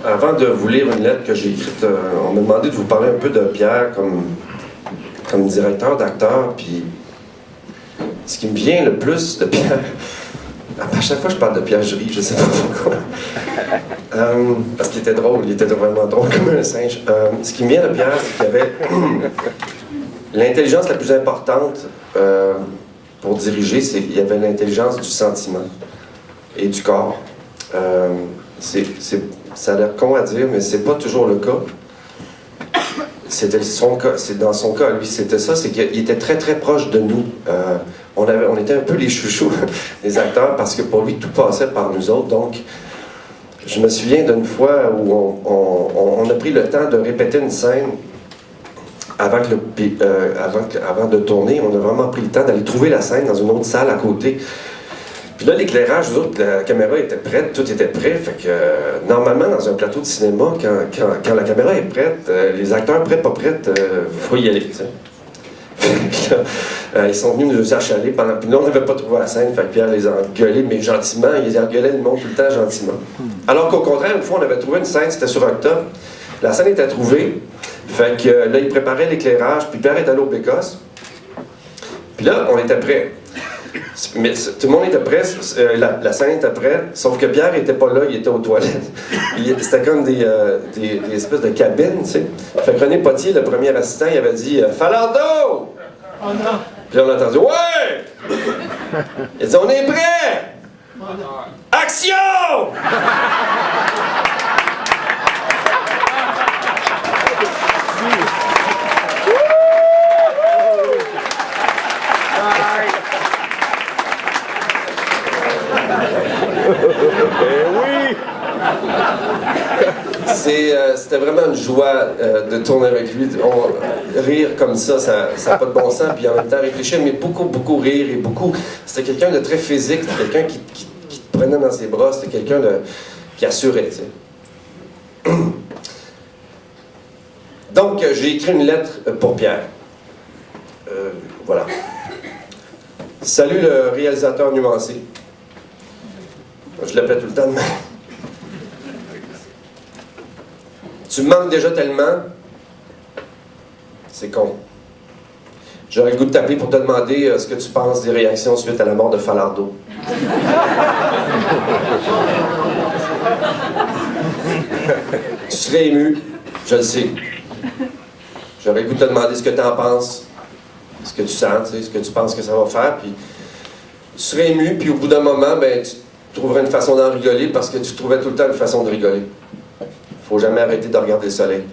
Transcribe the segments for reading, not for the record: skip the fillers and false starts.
Avant de vous lire une lettre que j'ai écrite, on m'a demandé de vous parler un peu de Pierre comme directeur d'acteur. Puis ce qui me vient le plus de Pierre, à chaque fois je parle de Pierre, je ris, je sais pas pourquoi. Parce qu'il était drôle, il était vraiment drôle comme un singe. Ce qui me vient de Pierre, c'est qu'il y avait l'intelligence la plus importante pour diriger, il y avait l'intelligence du sentiment et du corps. Ça a l'air con à dire, mais c'est pas toujours le cas. C'était son cas, c'est dans son cas, lui, c'était ça, c'est qu'il était très très proche de nous. On était un peu les chouchous des acteurs parce que pour lui tout passait par nous autres. Donc, je me souviens d'une fois où on a pris le temps de répéter une scène avant de tourner. On a vraiment pris le temps d'aller trouver la scène dans une autre salle à côté. Puis là, l'éclairage, la caméra était prête, tout était prêt. Fait que, normalement, dans un plateau de cinéma, quand la caméra est prête, les acteurs prêts, pas prêts, faut y aller, tu sais. Fait que là, ils sont venus nous achaler pendant... Puis là, on n'avait pas trouvé la scène, fait que Pierre les a engueulés, mais gentiment. Ils engueulaient le monde tout le temps gentiment. Alors qu'au contraire, une fois, on avait trouvé une scène, c'était sur Octobre. La scène était trouvée. Fait que là, ils préparaient l'éclairage, puis Pierre est allé au Bécosse. Puis là, on était prêts. Mais tout le monde était prêt, la scène était prête, sauf que Pierre était pas là, il était aux toilettes. C'était comme des espèces de cabines, tu sais. Fait que René Potier, le premier assistant, il avait dit « Falardeau! » Oh non! Puis là, on a entendu « Ouais! » Il a dit « On est prêt! Action! » Oui! C'était vraiment une joie de tourner avec lui. Rire comme ça n'a pas de bon sens, puis en même temps réfléchir, mais beaucoup rire et beaucoup... C'était quelqu'un de très physique, c'était quelqu'un qui te prenait dans ses bras, c'était quelqu'un qui assurait, tu sais. Donc, j'ai écrit une lettre pour Pierre. Voilà. Salut le réalisateur nuancé. Je l'appelais tout le temps de même. Tu me manques déjà tellement. C'est con. J'aurais le goût de t'appeler pour te demander ce que tu penses des réactions suite à la mort de Falardeau. Tu serais ému, je le sais. J'aurais le goût de te demander ce que tu en penses, ce que tu sens, tu sais, ce que tu penses que ça va faire. Puis tu serais ému, puis au bout d'un moment, ben, tu trouverais une façon d'en rigoler parce que tu trouvais tout le temps une façon de rigoler. Faut jamais arrêter de regarder le soleil.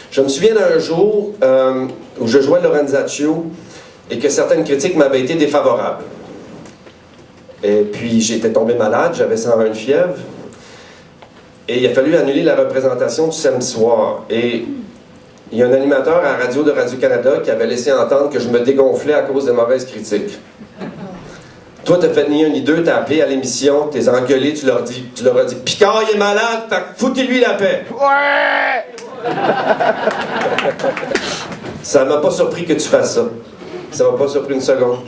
Je me souviens d'un jour où je jouais Lorenzaccio et que certaines critiques m'avaient été défavorables. Et puis j'étais tombé malade, j'avais 101 de fièvre. Et il a fallu annuler la représentation du samedi soir. Et il y a un animateur à la radio de Radio-Canada qui avait laissé entendre que je me dégonflais à cause de mauvaises critiques. Toi, t'as fait ni un ni deux, t'as appelé à l'émission, t'es engueulé, tu leur as dit « Picard, il est malade, foutez-lui la paix! » Ouais! Ça m'a pas surpris que tu fasses ça. Ça m'a pas surpris une seconde.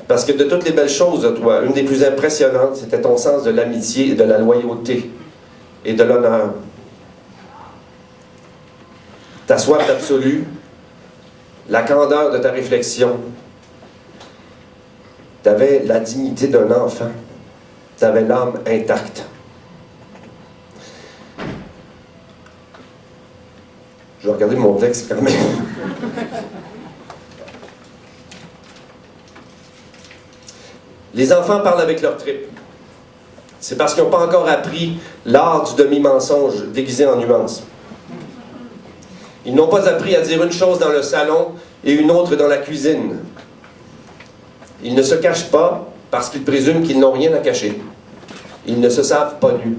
Parce que de toutes les belles choses de toi, une des plus impressionnantes, c'était ton sens de l'amitié et de la loyauté et de l'honneur. Ta soif absolue, la candeur de ta réflexion. Tu avais la dignité d'un enfant. Tu avais l'âme intacte. Je vais regarder mon texte quand même. Les enfants parlent avec leur tripes. C'est parce qu'ils n'ont pas encore appris l'art du demi-mensonge déguisé en nuances. Ils n'ont pas appris à dire une chose dans le salon et une autre dans la cuisine. Ils ne se cachent pas parce qu'ils présument qu'ils n'ont rien à cacher. Ils ne se savent pas nus.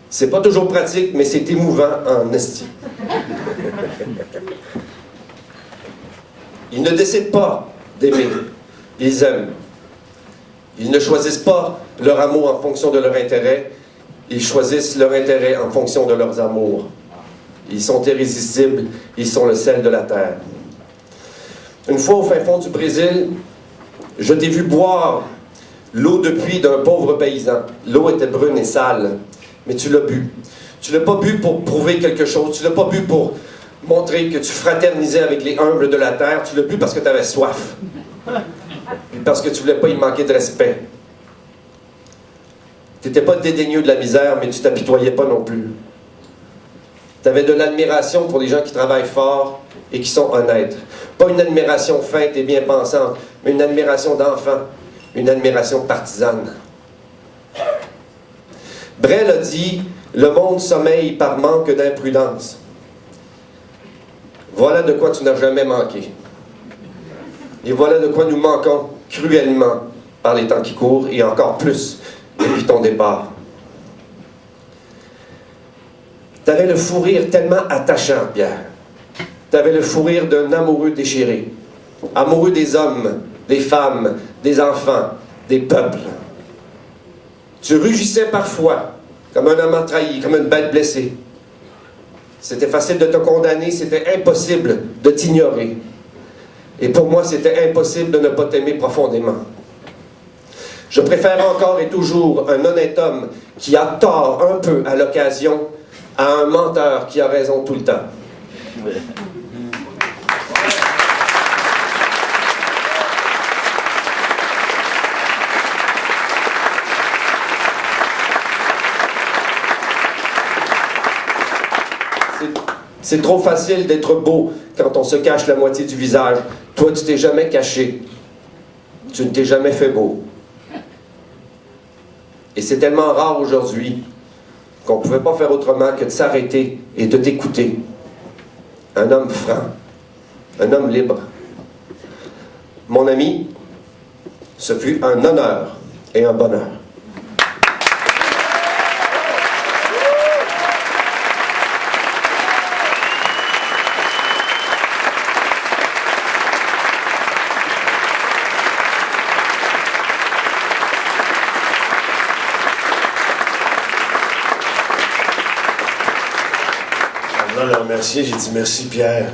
C'est pas toujours pratique, mais c'est émouvant en esti. Ils ne décident pas d'aimer, ils aiment. Ils ne choisissent pas leur amour en fonction de leur intérêt, ils choisissent leur intérêt en fonction de leurs amours. Ils sont irrésistibles, ils sont le sel de la terre. Une fois au fin fond du Brésil, je t'ai vu boire l'eau de puits d'un pauvre paysan. L'eau était brune et sale, mais tu l'as bu. Tu l'as pas bu pour prouver quelque chose, tu l'as pas bu pour montrer que tu fraternisais avec les humbles de la terre, tu l'as bu parce que tu avais soif. Puis parce que tu voulais pas y manquer de respect. Tu n'étais pas dédaigneux de la misère, mais tu t'apitoyais pas non plus. Tu avais de l'admiration pour les gens qui travaillent fort et qui sont honnêtes. Pas une admiration feinte et bien pensante, mais une admiration d'enfant, une admiration partisane. Brel a dit « Le monde sommeille par manque d'imprudence ». Voilà de quoi tu n'as jamais manqué. Et voilà de quoi nous manquons cruellement par les temps qui courent et encore plus depuis ton départ. Tu avais le fou rire tellement attachant, Pierre. Tu avais le fou rire d'un amoureux déchiré. Amoureux des hommes, des femmes, des enfants, des peuples. Tu rugissais parfois comme un amant trahi, comme une bête blessée. C'était facile de te condamner, c'était impossible de t'ignorer. Et pour moi, c'était impossible de ne pas t'aimer profondément. Je préfère encore et toujours un honnête homme qui a tort un peu à l'occasion à un menteur qui a raison tout le temps. C'est trop facile d'être beau quand on se cache la moitié du visage. Toi, tu t'es jamais caché. Tu ne t'es jamais fait beau. Et c'est tellement rare aujourd'hui qu'on ne pouvait pas faire autrement que de s'arrêter et de t'écouter. Un homme franc, un homme libre. Mon ami, ce fut un honneur et un bonheur. Le remercier, j'ai dit merci Pierre.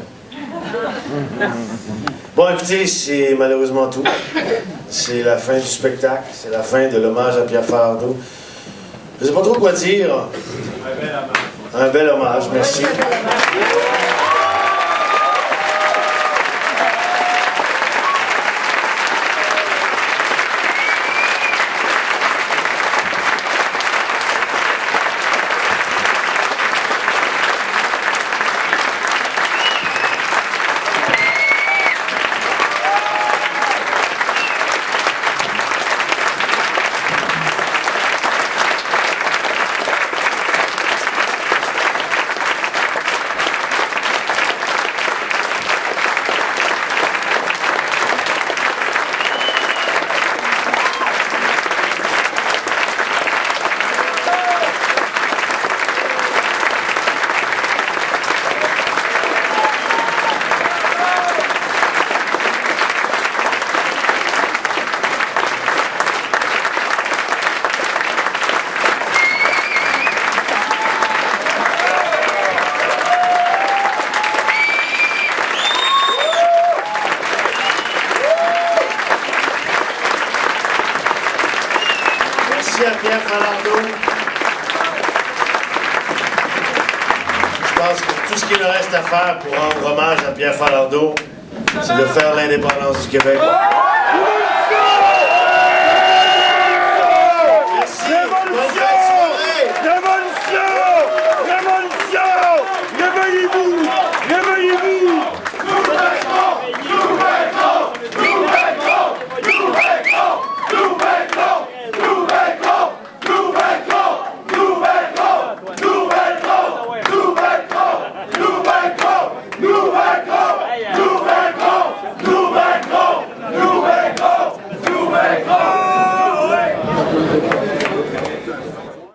Bon, écoutez, c'est malheureusement tout. C'est la fin du spectacle, c'est la fin de l'hommage à Pierre Falardeau. Je ne sais pas trop quoi dire. Un bel hommage, merci. Merci à Pierre Falardeau. Je pense que tout ce qu'il nous reste à faire pour rendre hommage à Pierre Falardeau, c'est de faire l'indépendance du Québec.